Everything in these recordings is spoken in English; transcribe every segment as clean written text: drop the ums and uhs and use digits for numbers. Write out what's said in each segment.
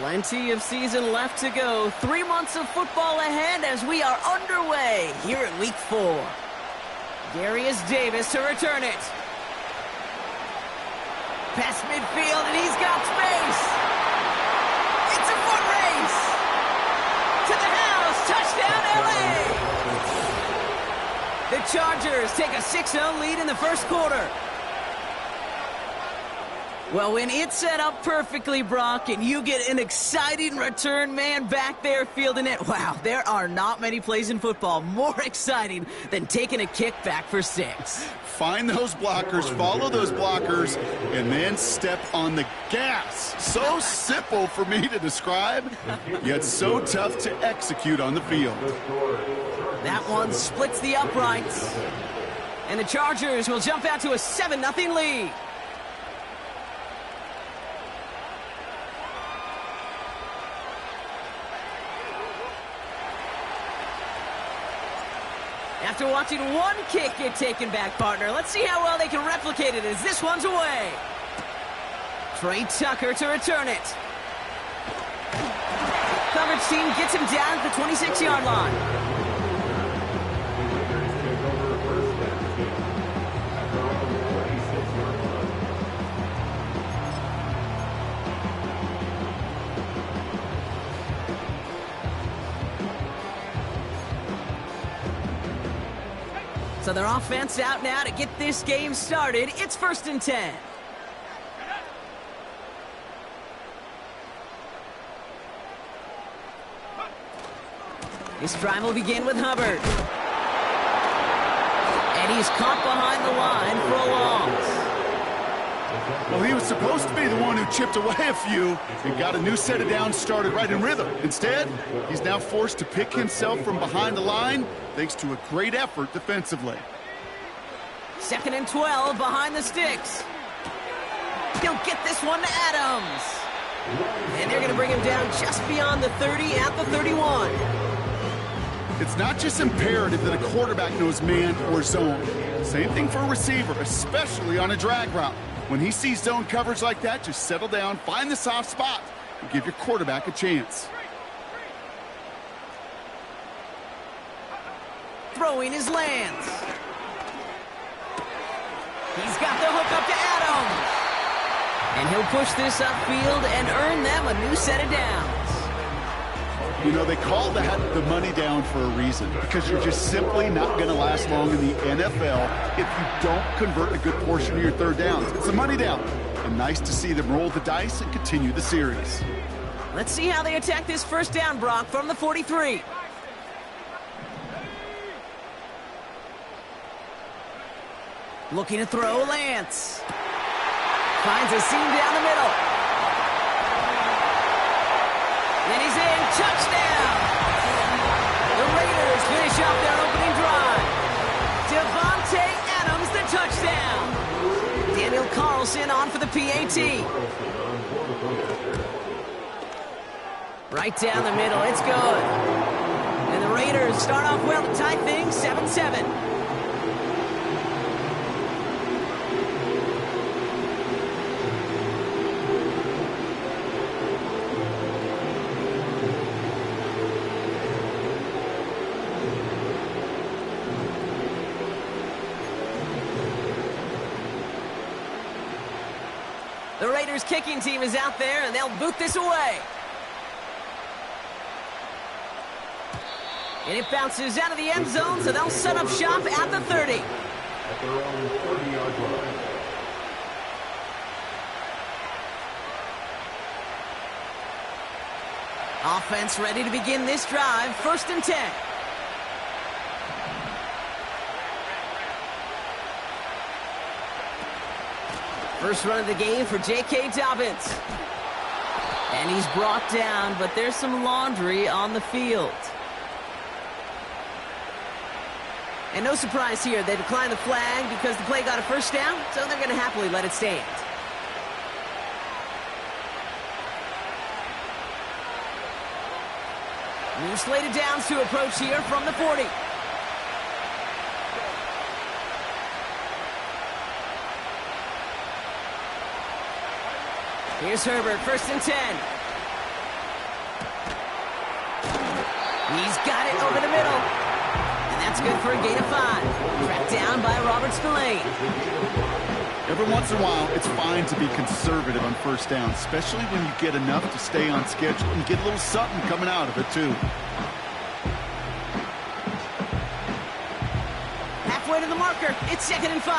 Plenty of season left to go. 3 months of football ahead as we are underway here in Week 4. Darius Davis to return it. Past midfield, and he's got space. It's a foot race. To the house. Touchdown, LA. The Chargers take a 6-0 lead in the first quarter. Well, when it's set up perfectly, Brock, and you get an exciting return man back there fielding it, wow, there are not many plays in football more exciting than taking a kick back for 6. Find those blockers, follow those blockers, and then step on the gas. So simple for me to describe, yet so tough to execute on the field. That one splits the uprights. And the Chargers will jump out to a 7-0 lead. After watching one kick get taken back, partner, let's see how well they can replicate it as this one's away. Trey Tucker to return it. Coverage team gets him down at the 26-yard line. So their offense out now to get this game started. It's 1st and 10. This drive will begin with Hubbard. And he's caught behind the line for a loss. Well, he was supposed to be the one who chipped away a few and got a new set of downs started right in rhythm. Instead, he's now forced to pick himself from behind the line thanks to a great effort defensively. 2nd and 12 behind the sticks. He'll get this one to Adams. And they're going to bring him down just beyond the 30 at the 31. It's not just imperative that a quarterback knows man or zone. Same thing for a receiver, especially on a drag route. When he sees zone coverage like that, just settle down, find the soft spot, and give your quarterback a chance. Throwing his Lance. He's got the hook up to Adams. And he'll push this upfield and earn them a new set of downs. You know, they call that the money down for a reason, because you're just simply not going to last long in the NFL if you don't convert a good portion of your third downs. It's a money down. And nice to see them roll the dice and continue the series. Let's see how they attack this first down, Brock, from the 43. Looking to throw, Lance. Finds a seam down the middle. And he's in. Touchdown! The Raiders finish off their opening drive. Devontae Adams, the touchdown. Daniel Carlson on for the PAT. Right down the middle. It's good. And the Raiders start off well to tie things 7-7. The Raiders kicking team is out there, and they'll boot this away. And it bounces out of the end zone, so they'll set up shop at the 30. At their own 30-yard line. Offense ready to begin this drive. 1st and 10. First run of the game for J.K. Dobbins. And he's brought down, but there's some laundry on the field. And no surprise here, they declined the flag because the play got a first down, so they're going to happily let it stand. New slated downs to approach here from the 40. Here's Herbert, 1st and 10. He's got it over the middle. And that's good for a gain of 5. Tracked down by Robert Spillane. Every once in a while, it's fine to be conservative on first down, especially when you get enough to stay on schedule and get a little something coming out of it, too. Halfway to the marker. It's 2nd and 5.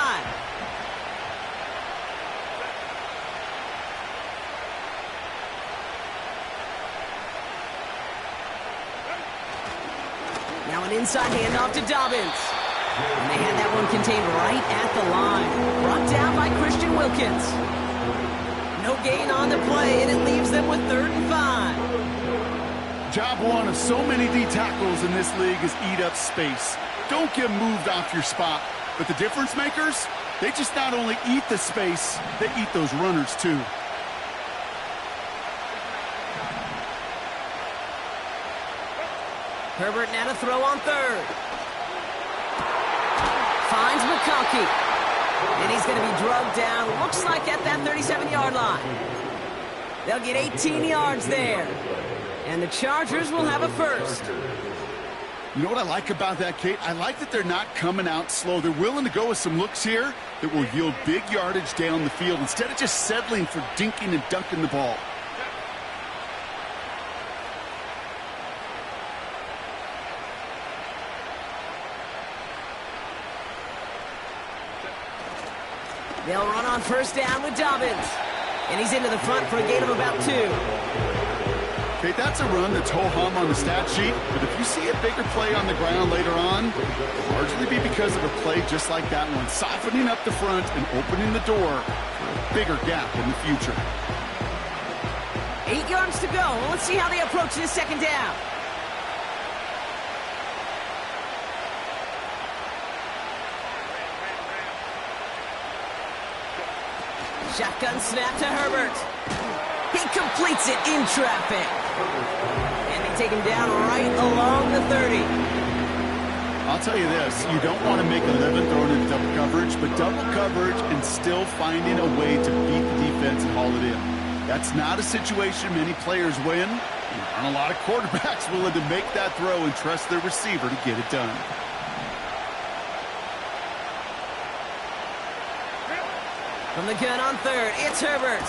Now an inside handoff to Dobbins. And they had that one contained right at the line. Brought down by Christian Wilkins. No gain on the play, and it leaves them with 3rd and 5. Job one of so many D tackles in this league is eat up space. Don't get moved off your spot. But the difference makers, they just not only eat the space, they eat those runners too. Herbert now to throw on 3rd. Finds McConkey. And he's going to be drugged down, looks like at that 37-yard line. They'll get 18 yards there. And the Chargers will have a first. You know what I like about that, Kate? I like that they're not coming out slow. They're willing to go with some looks here that will yield big yardage down the field instead of just settling for dinking and dunking the ball. They'll run on first down with Dobbins. And he's into the front for a gain of about 2. Okay, that's a run that's ho-hum on the stat sheet, but if you see a bigger play on the ground later on, it'll largely be because of a play just like that one, softening up the front and opening the door for a bigger gap in the future. 8 yards to go. Let's see how they approach this 2nd down. Shotgun snap to Herbert. He completes it in traffic. And they take him down right along the 30. I'll tell you this, you don't want to make a living throwing into double coverage, but double coverage and still finding a way to beat the defense and haul it in. That's not a situation many players win. There aren't a lot of quarterbacks willing to make that throw and trust their receiver to get it done. From the gun on 3rd, it's Herbert.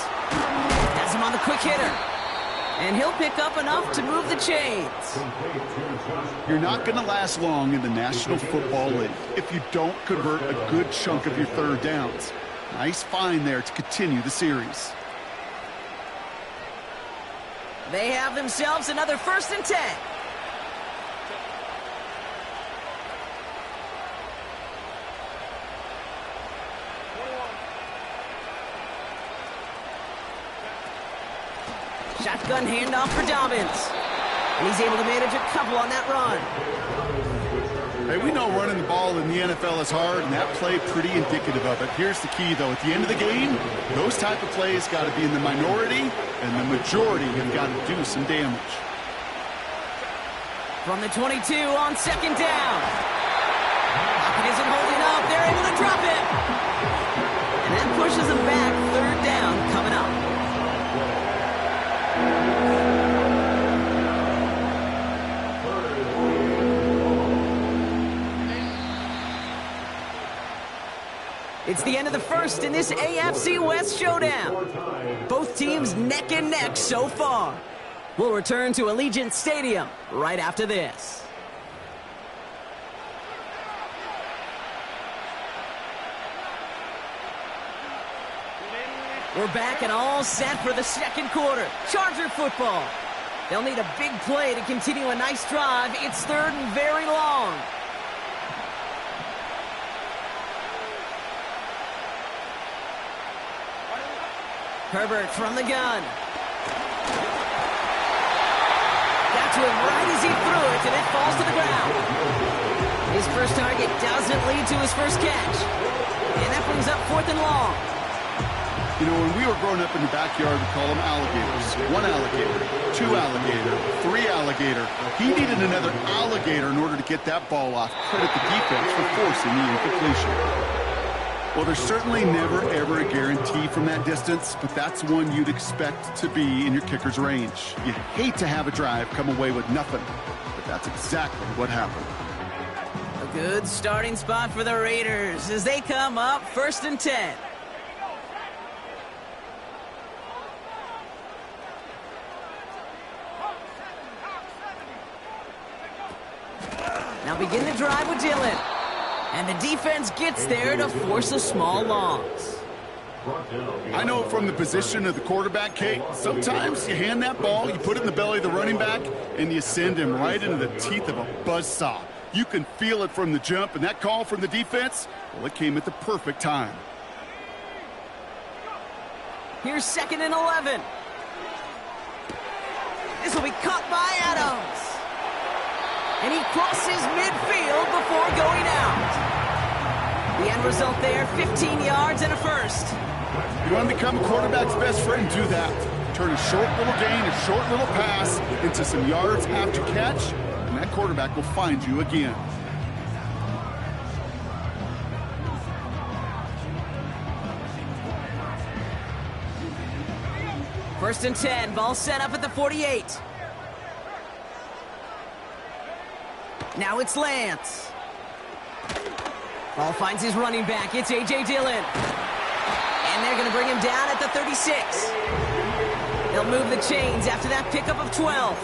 Has him on the quick hitter. And he'll pick up enough to move the chains. You're not going to last long in the National Football League if you don't convert a good chunk of your 3rd downs. Nice find there to continue the series. They have themselves another 1st and 10. Shotgun handoff for Dobbins. And he's able to manage a couple on that run. Hey, we know running the ball in the NFL is hard, and that play pretty indicative of it. Here's the key, though. At the end of the game, those type of plays got to be in the minority, and the majority have got to do some damage. From the 22 on 2nd down. Pocket isn't holding up. They're able to drop it. And that pushes them back. 3rd down coming up. It's the end of the first in this AFC West showdown. Both teams neck and neck so far. We'll return to Allegiant Stadium right after this. We're back and all set for the 2nd quarter. Charger football. They'll need a big play to continue a nice drive. It's 3rd and very long. Herbert from the gun. Got to him right as he threw it, and it falls to the ground. His first target doesn't lead to his first catch. And that brings up 4th and long. You know, when we were growing up in the backyard, we call them alligators. 1 alligator, 2 alligator, 3 alligator. He needed another alligator in order to get that ball off. Credit the defense for forcing the incompletion. Well, there's certainly never, ever a guarantee from that distance, but that's one you'd expect to be in your kicker's range. You'd hate to have a drive come away with nothing, but that's exactly what happened. A good starting spot for the Raiders as they come up 1st and 10. Now begin the drive with Dillon. And the defense gets there to force a small loss. I know from the position of the quarterback, Kate, sometimes you hand that ball, you put it in the belly of the running back, and you send him right into the teeth of a buzzsaw. You can feel it from the jump, and that call from the defense, well, it came at the perfect time. Here's 2nd and 11. This will be caught by Adams. And he crosses midfield before going out. The end result there, 15 yards and a first. You want to become a quarterback's best friend, do that. Turn a short little gain, a short little pass into some yards after catch, and that quarterback will find you again. First and 10, ball set up at the 48. Now it's Lance. Ball finds his running back. It's A.J. Dillon. And they're going to bring him down at the 36. They'll move the chains after that pickup of 12.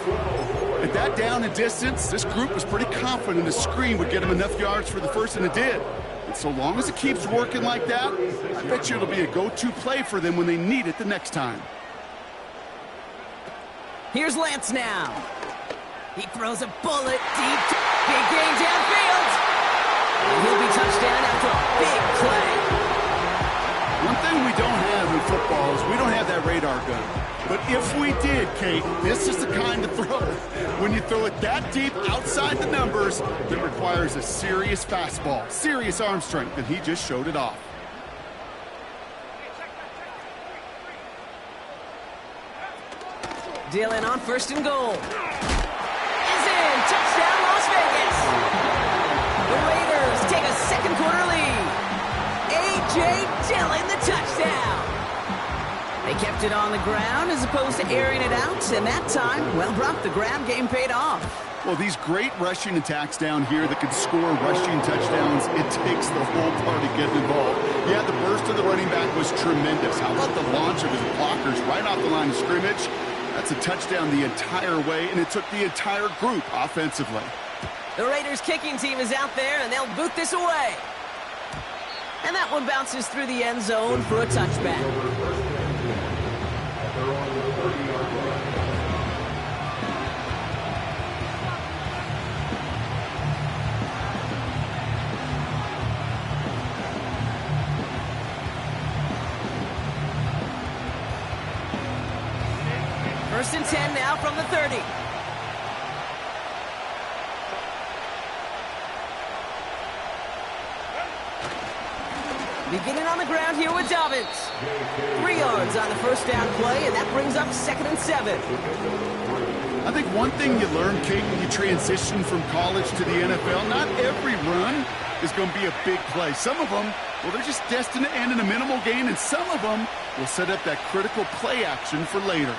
At that down and distance, this group was pretty confident the screen would get him enough yards for the first, and it did. And so long as it keeps working like that, I bet you it'll be a go-to play for them when they need it the next time. Here's Lance now. He throws a bullet deep. Big gain downfield. And he'll be touchdown after a big play. One thing we don't have in football is we don't have that radar gun. But if we did, Kate, this is the kind of throw. When you throw it that deep outside the numbers, that requires a serious fastball, serious arm strength, and he just showed it off. Dillon on 1st and goal. Is in. Touchdown, Las Vegas. The Raiders take a 2nd quarter lead. A.J. Dillon, the touchdown. They kept it on the ground as opposed to airing it out, and that time, well, Brock, the ground game paid off. Well, these great rushing attacks down here that can score rushing touchdowns, it takes the whole party getting involved. Yeah, the burst of the running back was tremendous. How about the launch of his blockers right off the line of scrimmage? That's a touchdown the entire way, and it took the entire group offensively. The Raiders kicking team is out there, and they'll boot this away. And that one bounces through the end zone for a touchback. First and 10 now from the 30. Beginning on the ground here with Dobbins. 3 yards on the first down play, and that brings up 2nd and 7. I think one thing you learn, Kate, when you transition from college to the NFL, not every run is going to be a big play. Some of them, well, they're just destined to end in a minimal gain, and some of them will set up that critical play action for later.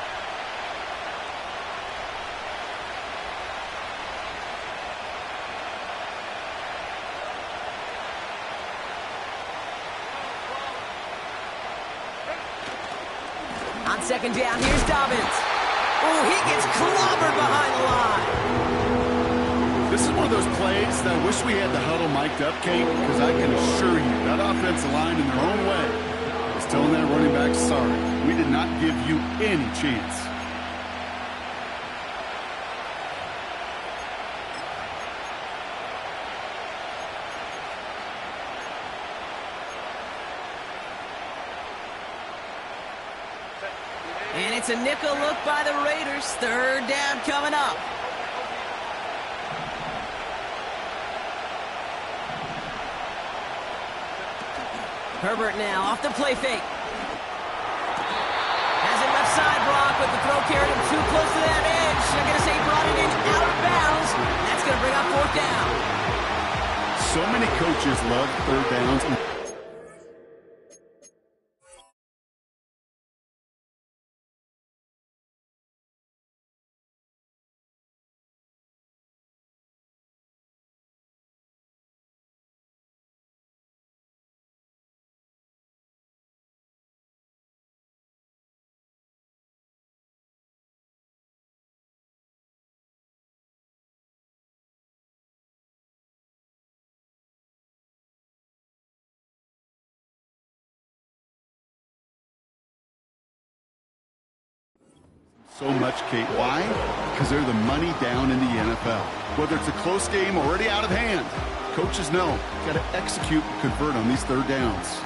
On 2nd down, here's Dobbins. Oh, he gets clobbered behind the line. This is one of those plays that I wish we had the huddle mic'd up, Kate, because I can assure you that offensive line in their own way is telling that running back, sorry, we did not give you any chance. And it's a nickel look by the Raiders. 3rd down coming up. Herbert now off the play fake. Has it left side, Brock, with the throw carried him too close to that edge. I'm going to say brought it in out of bounds. That's going to bring up 4th down. So many coaches love 3rd downs. So much, Kate. Why? Because they're the money down in the NFL. Whether it's a close game already out of hand, coaches know got to execute and convert on these third downs.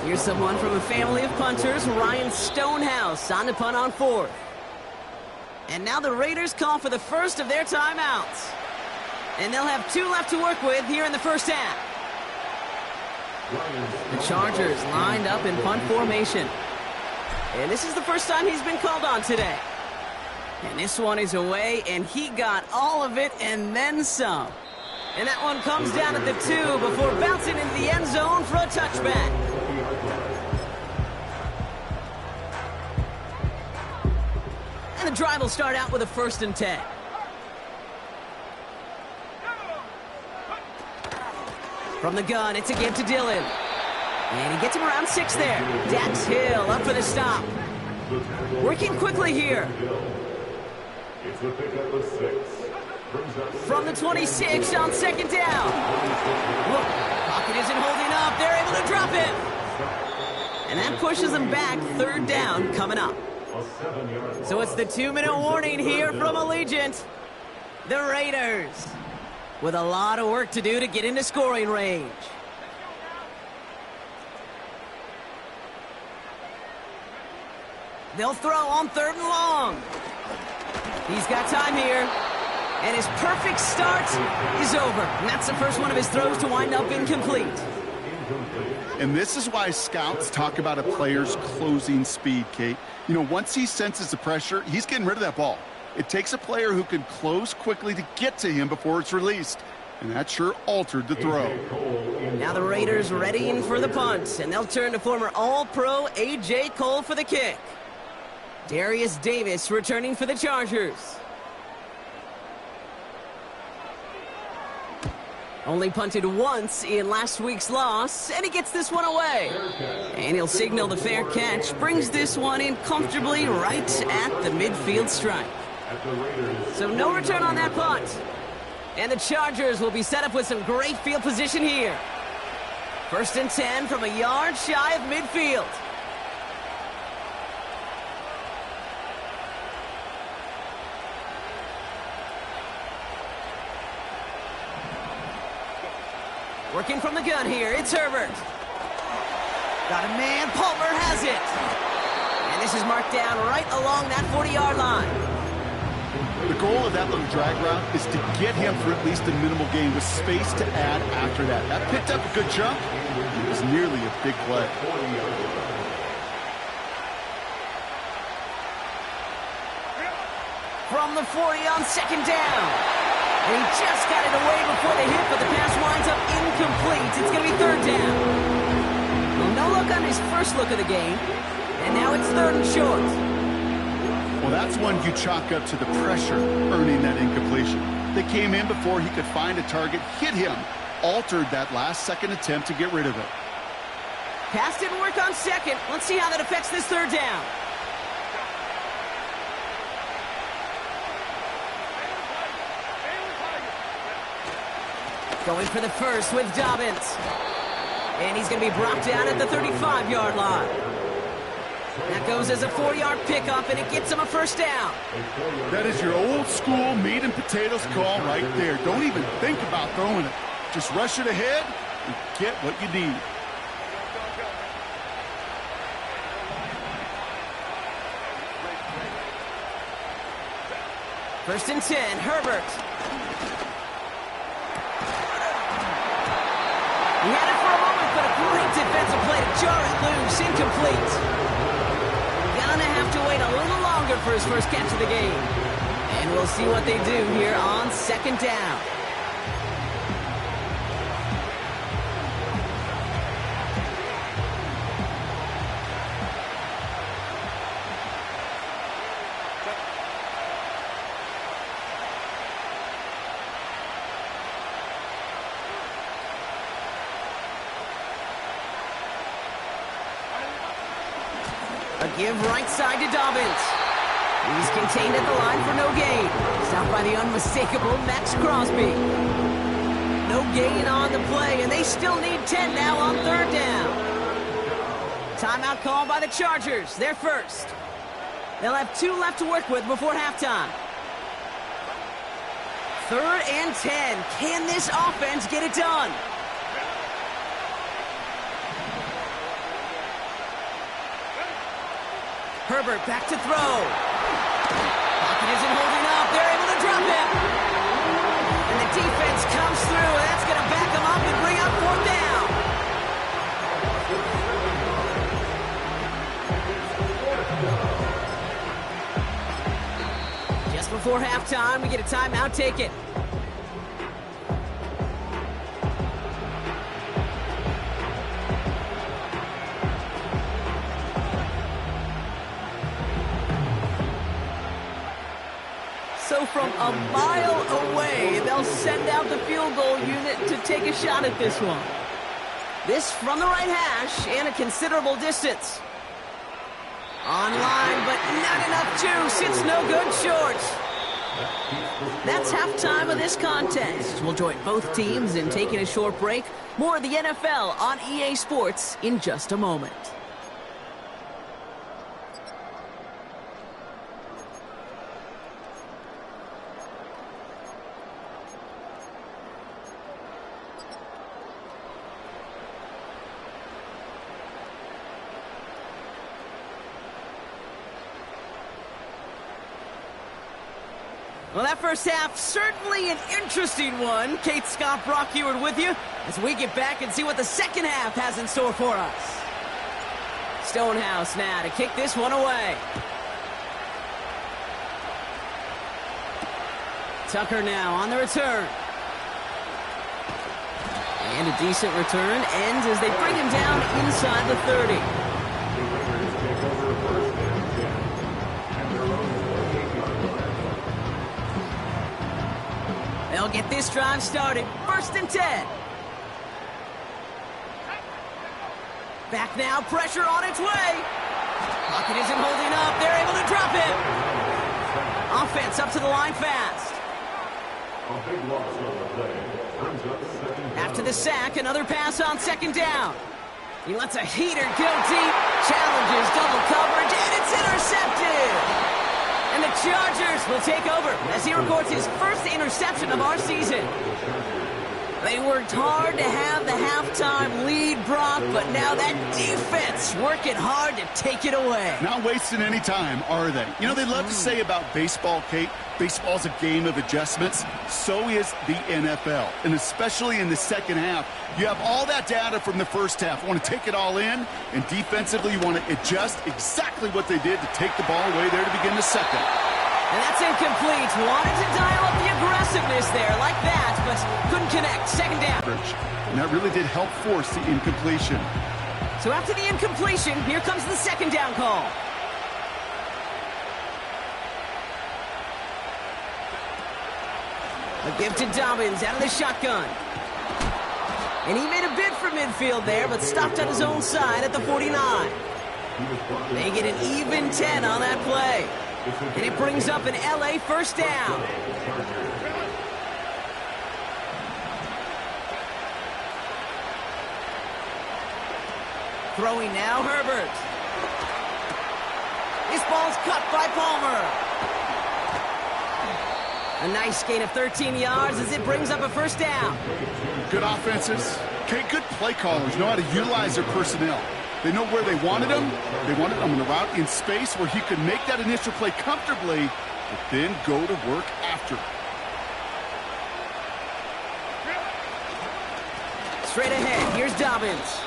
Here's someone from a family of punters, Ryan Stonehouse, on to punt on 4th. And now the Raiders call for the first of their timeouts. And they'll have 2 left to work with here in the first half. The Chargers lined up in punt formation. And this is the first time he's been called on today. And this one is away, and he got all of it and then some. And that one comes down at the 2 before bouncing into the end zone for a touchback. And the drive will start out with a 1st and 10. From the gun, it's a give to Dillon. And he gets him around 6 there. Dax Hill up for the stop. Working quickly here. From the 26 on 2nd down. Look, pocket isn't holding up. They're able to drop it. And that pushes them back. 3rd down coming up. So it's the 2-minute warning here from Allegiant. The Raiders with a lot of work to do to get into scoring range. They'll throw on 3rd and long. He's got time here. And his perfect start is over. And that's the first one of his throws to wind up incomplete. And this is why scouts talk about a player's closing speed, Kate. You know, once he senses the pressure, he's getting rid of that ball. It takes a player who can close quickly to get to him before it's released. And that sure altered the throw. Now the Raiders readying for the punt. And they'll turn to former All-Pro A.J. Cole for the kick. Darius Davis returning for the Chargers. Only punted once in last week's loss, and he gets this one away. And he'll signal the fair catch, brings this one in comfortably right at the midfield stripe. So no return on that punt. And the Chargers will be set up with some great field position here. 1st and 10 from a yard shy of midfield. Working from the gun here, it's Herbert. Got a man, Palmer has it. And this is marked down right along that 40-yard line. The goal of that little drag route is to get him for at least a minimal gain with space to add after that. That picked up a good chunk. It was nearly a big play. From the 40 on 2nd down. And he just got it away before the hit, but the pass winds up incomplete. It's going to be 3rd down. Well, no look on his first look of the game. And now it's 3rd and short. Well, that's one you chalk up to the pressure earning that incompletion. They came in before he could find a target, hit him, altered that last-second attempt to get rid of it. Pass didn't work on 2nd. Let's see how that affects this 3rd down. Going for the first with Dobbins. And he's going to be brought down at the 35-yard line. That goes as a 4-yard pickup, and it gets him a 1st down. That is your old-school meat and potatoes call right there. Don't even think about throwing it. Just rush it ahead and get what you need. First and 10, Herbert. He had it for a moment, but a great defensive play to jar it loose, incomplete. Gonna have to wait a little longer for his first catch of the game. And we'll see what they do here on 2nd down. A give right side to Dobbins. He's contained at the line for no gain. Stopped by the unmistakable Max Crosby. No gain on the play, and they still need 10 now on 3rd down. Timeout called by the Chargers. They're first. They'll have 2 left to work with before halftime. 3rd and 10. Can this offense get it done? Herbert back to throw. Pocket isn't holding up. They're able to drop him. And the defense comes through, and that's going to back them up and bring up 4th down. Just before halftime, we get a timeout taken. So from a mile away, they'll send out the field goal unit to take a shot at this one. This from the right hash and a considerable distance. Online, but not enough juice. It's no good short. That's halftime of this contest. We'll join both teams in taking a short break. More of the NFL on EA Sports in just a moment. Well, that first half, certainly an interesting one. Kate Scott, Brock Heward with you as we get back and see what the second half has in store for us. Stonehouse now to kick this one away. Tucker now on the return. And a decent return ends as they bring him down inside the 30. They'll get this drive started. 1st and 10. Back now, pressure on its way. Pocket isn't holding up. They're able to drop it. Offense up to the line fast. After the sack, another pass on 2nd down. He lets a heater go deep. Challenges double coverage, and it's intercepted. And the Chargers will take over as he records his first interception of our season. They worked hard to have the halftime lead, Brock, but now that defense working hard to take it away. Not wasting any time, are they? You know, they love to say about baseball, Kate, baseball's a game of adjustments. So is the NFL. And especially in the second half, you have all that data from the first half. You want to take it all in, and defensively you want to adjust exactly what they did to take the ball away there to begin the second. And that's incomplete. Wanted to dial up the aggressiveness there like that, but couldn't connect. 2nd down. And that really did help force the incompletion. So after the incompletion, here comes the 2nd down call. A give to Dobbins out of the shotgun. And he made a bid for midfield there, but stopped on his own side at the 49. They get an even 10 on that play. And it brings up an LA 1st down. Throwing now, Herbert. This ball's cut by Palmer. A nice gain of 13 yards as it brings up a 1st down. Good offenses. Okay, good play callers know how to utilize their personnel. They know where they wanted him. They wanted him in a route in space where he could make that initial play comfortably, but then go to work after. Straight ahead, here's Dobbins.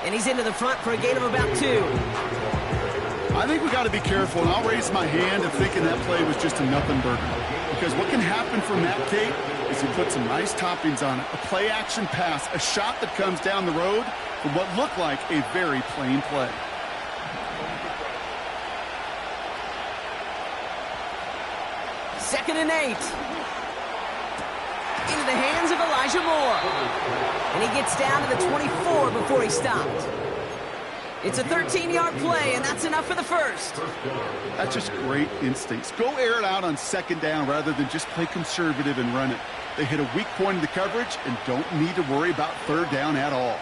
And he's into the front for a gain of about 2. I think we got to be careful, and I'll raise my hand of thinking that play was just a nothing burger. Because what can happen from that, Kate, is he put some nice toppings on it. A play-action pass, a shot that comes down the road from what looked like a very plain play. Second and 8. Into the hands of Elijah Moore. And he gets down to the 24 before he stopped. It's a 13-yard play, and that's enough for the 1st. That's just great instincts. Go air it out on 2nd down rather than just play conservative and run it. They hit a weak point in the coverage and don't need to worry about 3rd down at all.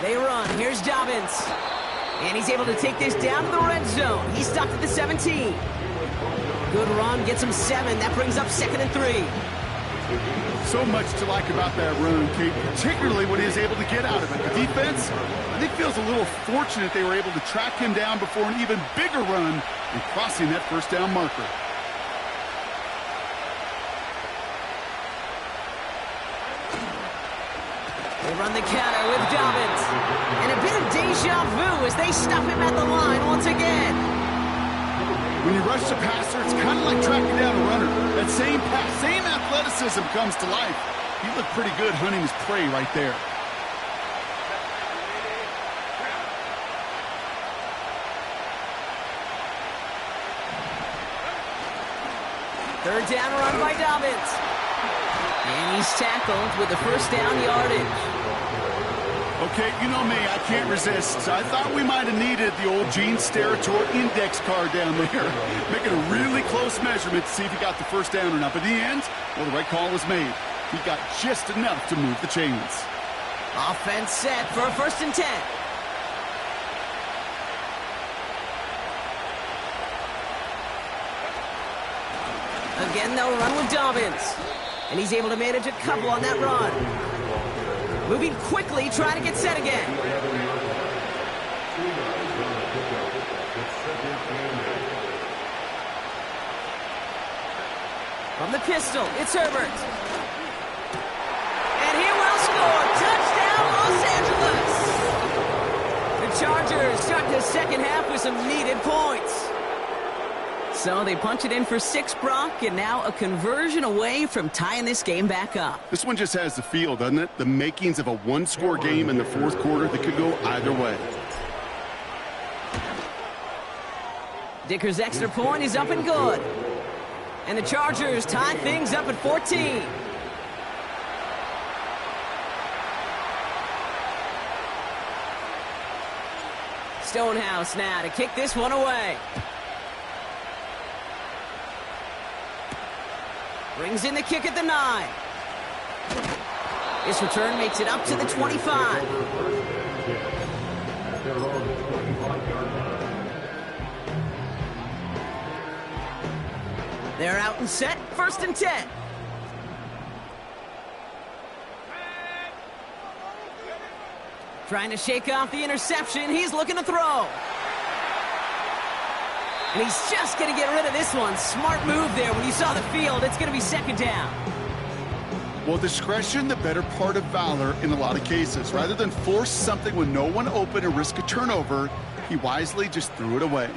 They run. Here's Dobbins. And he's able to take this down to the red zone. He's stopped at the 17. Good run. Gets him 7. That brings up 2nd and 3. So much to like about that run, Kate, particularly when he is able to get out of it. The defense, I think, feels a little fortunate they were able to track him down before an even bigger run and crossing that first down marker. They run the counter with Dobbins. And a bit of deja vu as they stop him at the line once again. When you rush the passer, it's kind of like tracking down a runner. That same pass, same athleticism comes to life. He looked pretty good hunting his prey right there. Third down run by Dobbins. And he's tackled with the first down yardage. Okay, you know me, I can't resist. I thought we might have needed the old Gene Steratore index card down there. Making a really close measurement to see if he got the first down or not. But in the end, well, the right call was made. He got just enough to move the chains. Offense set for a 1st and 10. Again, they'll run with Dobbins. And he's able to manage a couple on that run. Moving quickly, trying to get set again. From the pistol, it's Herbert. And he will score. Touchdown, Los Angeles. The Chargers start the second half with some needed points. So they punch it in for 6, Brock, and now a conversion away from tying this game back up. This one just has the feel, doesn't it? The makings of a one-score game in the 4th quarter that could go either way. Dicker's extra point is up and good. And the Chargers tie things up at 14. Stonehouse now to kick this one away. Brings in the kick at the 9. This return makes it up to the 25. They're out and set, 1st and 10. Trying to shake off the interception. He's looking to throw. And he's just going to get rid of this one. Smart move there. When you saw the field, it's going to be 2nd down. Well, discretion, the better part of valor in a lot of cases. Rather than force something with no one open and risk a turnover, he wisely just threw it away.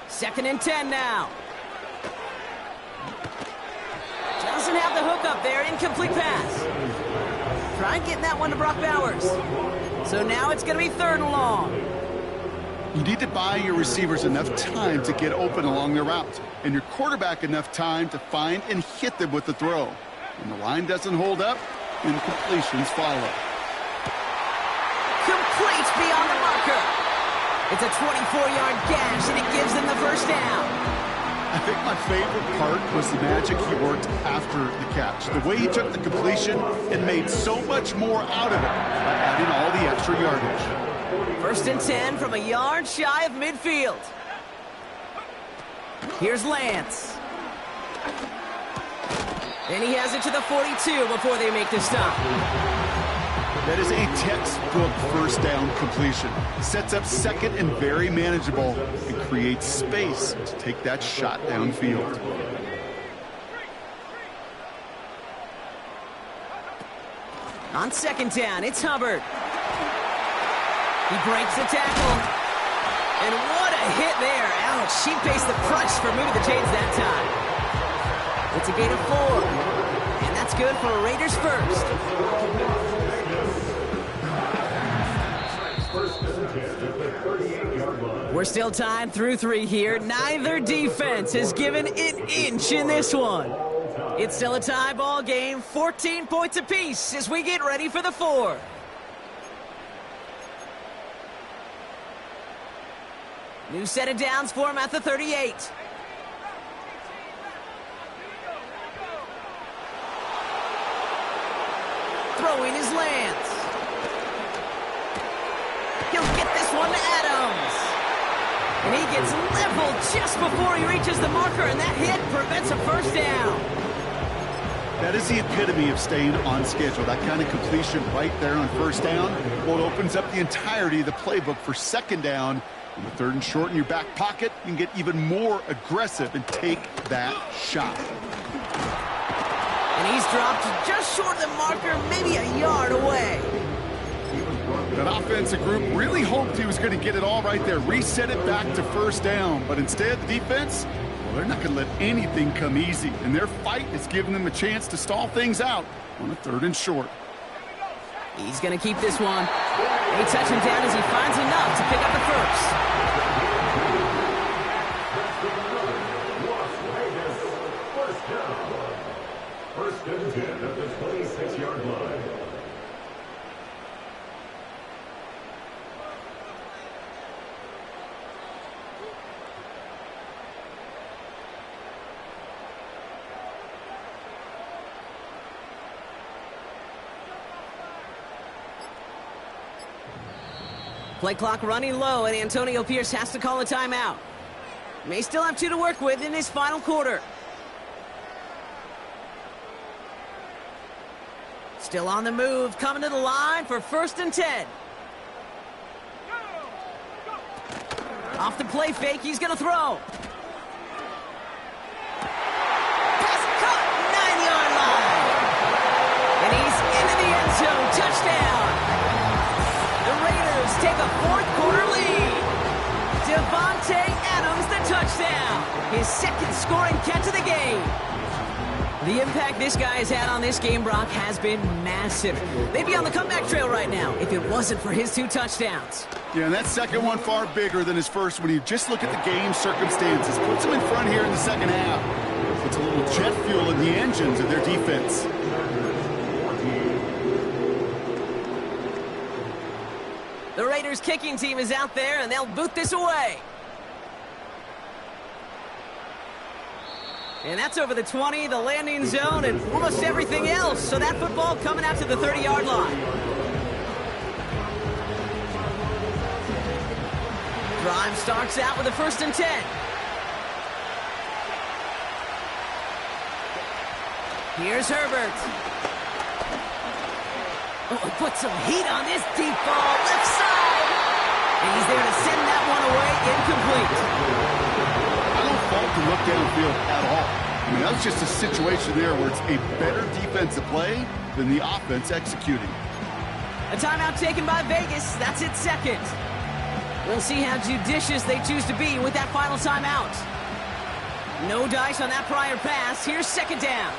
Second and 10 now. Doesn't have the hook up there. Incomplete pass. Try getting that one to Brock Bowers. So now it's going to be 3rd and long. You need to buy your receivers enough time to get open along their route, and your quarterback enough time to find and hit them with the throw. When the line doesn't hold up, incompletions follow. Complete beyond the marker. It's a 24-yard gash, and it gives them the first down. I think my favorite part was the magic he worked after the catch. The way he took the completion and made so much more out of it by adding all the extra yardage. 1st and 10 from a yard shy of midfield. Here's Lance. And he has it to the 42 before they make the stop. That is a textbook 1st down completion. Sets up 2nd and very manageable and creates space to take that shot downfield. On 2nd down, it's Hubbard. He breaks the tackle. And what a hit there. Ouch, she faced the crunch for moving the chains that time. It's a gain of 4. And that's good for a Raiders first. We're still tied through 3 here. Neither defense has given an inch in this one. It's still a tie ball game, 14 points apiece as we get ready for the 4th. New set of downs for him at the 38. throwing is Lance. He'll get this one to Adams. And he gets leveled just before he reaches the marker, and that hit prevents a first down. That is the epitome of staying on schedule. That kind of completion right there on first down. Well, it opens up the entirety of the playbook for second down. And with 3rd and short in your back pocket, you can get even more aggressive and take that shot. And he's dropped just short of the marker, maybe a yard away. That offensive group really hoped he was going to get it all right there, reset it back to first down. But instead, the defense, well, they're not going to let anything come easy. And their fight is giving them a chance to stall things out on a 3rd and short. He's going to keep this one. They touch him down as he finds enough to pick up the first. First and 10 at the 26-yard line. Play clock running low, and Antonio Pierce has to call a timeout. May still have 2 to work with in his final quarter. Still on the move, coming to the line for 1st and 10. Off the play fake, he's going to throw. Pass caught, 9-yard line. And he's into the end zone, touchdown. The Raiders take a 4th quarter lead. Davante Adams, the touchdown. His 2nd scoring catch of the game. The impact this guy has had on this game, Brock, has been massive. They'd be on the comeback trail right now if it wasn't for his 2 touchdowns. Yeah, and that second one far bigger than his first when you just look at the game circumstances. Puts him in front here in the second half. Puts a little jet fuel in the engines of their defense. The Raiders kicking team is out there, and they'll boot this away. And that's over the 20, the landing zone, and almost everything else. So that football coming out to the 30-yard line. Drive starts out with a 1st and 10. Here's Herbert. Oh, he put some heat on this deep ball, left side. And he's there to send that one away, incomplete. I don't fault the look downfield at all. I mean, that was just a situation there where it's a better defensive play than the offense executing. A timeout taken by Vegas. That's its 2nd. We'll see how judicious they choose to be with that final timeout. No dice on that prior pass. Here's 2nd down.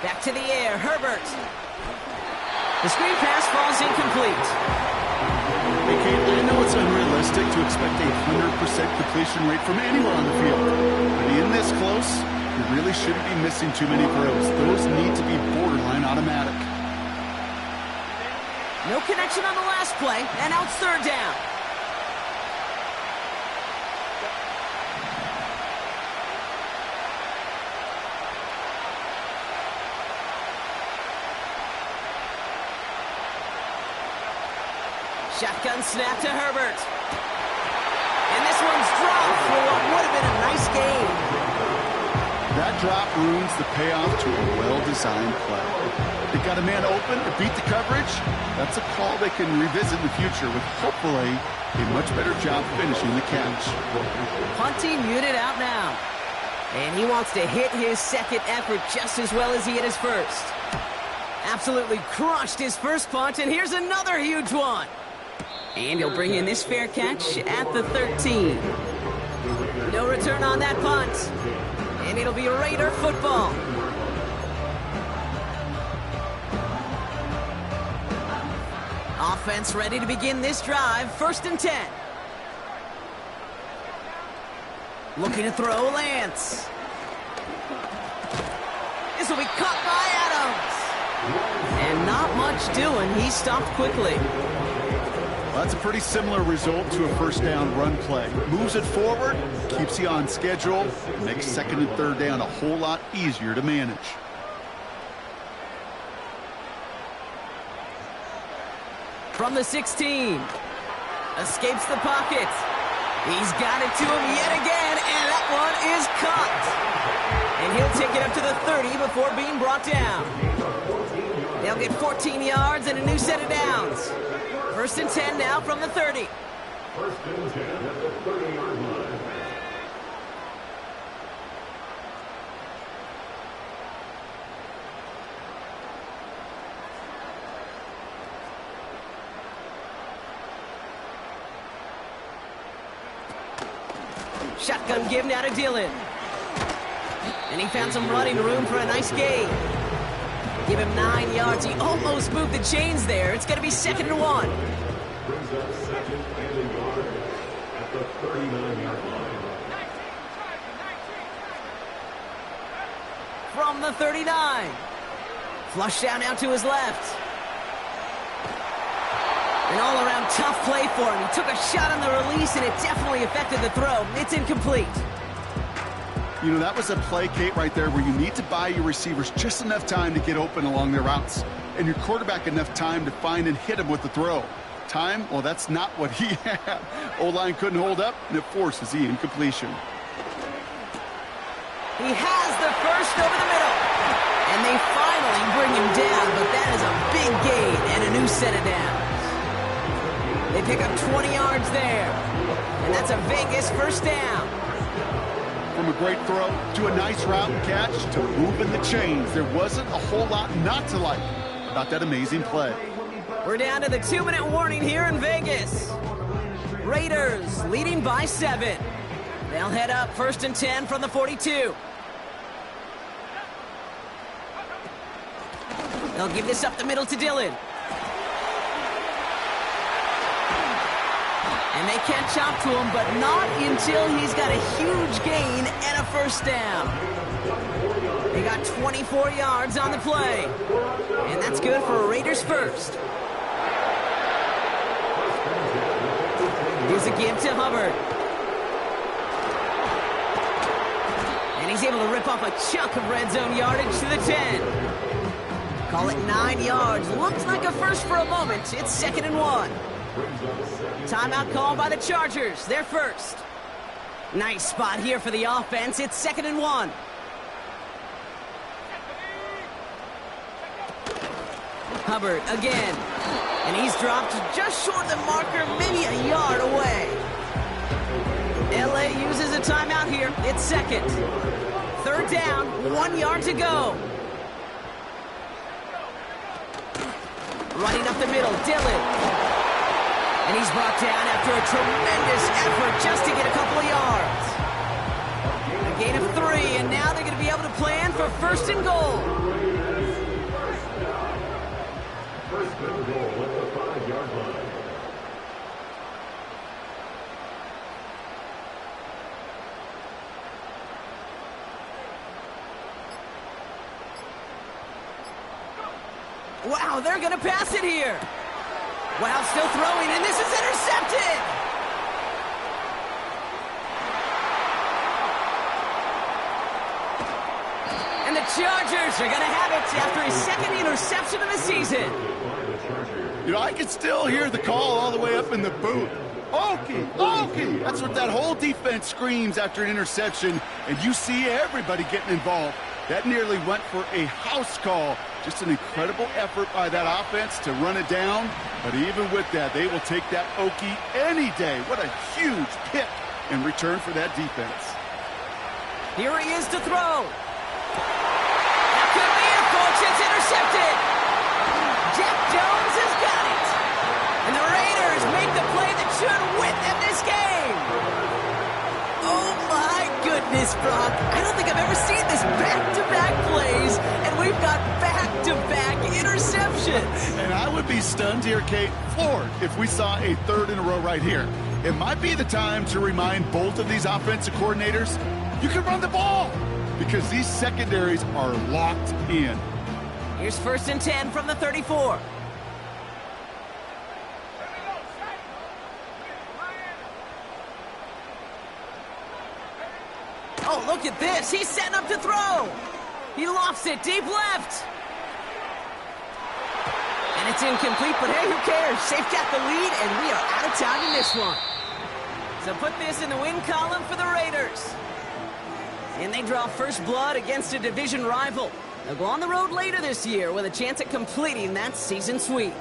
Back to the air, Herbert. The screen pass falls incomplete. Hey, Kate, I know it's unrealistic to expect a 100% completion rate from anywhere on the field. But in this close, you really shouldn't be missing too many throws. Those need to be borderline automatic. No connection on the last play, and now it's 3rd down. Shotgun snap to Herbert. And this one's dropped for what would have been a nice game. That drop ruins the payoff to a well-designed play. They got a man open to beat the coverage. That's a call they can revisit in the future with hopefully a much better job finishing the catch. Punting unit out now. And he wants to hit his 2nd effort just as well as he hit his first. Absolutely crushed his first punt, and here's another huge one. And he'll bring in this fair catch at the 13. No return on that punt. And it'll be Raider football. Offense ready to begin this drive. 1st and 10. Looking to throw Lance. This will be caught by Adams. And not much doing. He stopped quickly. Well, that's a pretty similar result to a first down run play. Moves it forward, keeps you on schedule, and makes second and third down a whole lot easier to manage. From the 16. Escapes the pocket. He's got it to him yet again, and that one is caught. And he'll take it up to the 30 before being brought down. They'll get 14 yards and a new set of downs. First and 10 now from the 30. First and 10 at the 30-yard line. Shotgun give now to Dillon. And he found some running room for a nice gain. Give him 9 yards. He almost moved the chains there. It's going to be second and 1. Brings up second and a yard at the 39-yard line. From the 39. Flush down now to his left. An all-around tough play for him. He took a shot on the release, and it definitely affected the throw. It's incomplete. You know, that was a play, Kate, right there where you need to buy your receivers just enough time to get open along their routes, and your quarterback enough time to find and hit him with the throw. Time, well, that's not what he had. O-line couldn't hold up, and it forces the incompletion. He has the first over the middle. And they finally bring him down, but that is a big gain and a new set of downs. They pick up 20 yards there. And that's a Vegas first down. From a great throw to a nice route and catch to moving the chains, there wasn't a whole lot not to like about that amazing play. We're down to the 2-minute warning here in Vegas. Raiders leading by 7. They'll head up first and 10 from the 42. They'll give this up the middle to Dillon. And they can't chop to him, but not until he's got a huge gain and a first down. They got 24 yards on the play. And that's good for a Raiders first. Here's a give to Hubbard. And he's able to rip off a chunk of red zone yardage to the 10. Call it 9 yards. Looks like a first for a moment. It's second and 1. Timeout call by the Chargers. They're first. Nice spot here for the offense. It's second and 1. Hubbard again. And he's dropped just short of the marker, maybe a yard away. LA uses a timeout here. It's second. Third down, 1 yard to go. Running up the middle, Dillon. And he's brought down after a tremendous effort just to get a couple of yards. A gain of 3, and now they're going to be able to plan for first and goal. First and goal at the 5-yard line. Wow, they're going to pass it here. Wow, still throwing, and this is intercepted. And the Chargers are going to have it after his second interception of the season. You know, I can still hear the call all the way up in the booth. Okie, Okie. That's what that whole defense screams after an interception, and you see everybody getting involved. That nearly went for a house call. Just an incredible effort by that offense to run it down. But even with that, they will take that Okie any day. What a huge pick in return for that defense. Here he is to throw. That could be it, folks. It's intercepted. Jack Jones has got it. And the Raiders make the play that should win them this game. Oh, my goodness, Brock. I don't think I've ever seen this back-to-back plays, and we've got back-to-back interceptions. And I would be stunned here, Kate, floored, if we saw a third in a row right here. It might be the time to remind both of these offensive coordinators, you can run the ball, because these secondaries are locked in. Here's 1st and 10 from the 34. Oh, look at this. He's setting up to throw. He lofts it deep left. And it's incomplete, but hey, who cares? They've got the lead, and we are out of time in this one. So put this in the win column for the Raiders. And they draw first blood against a division rival. They'll go on the road later this year with a chance at completing that season sweep.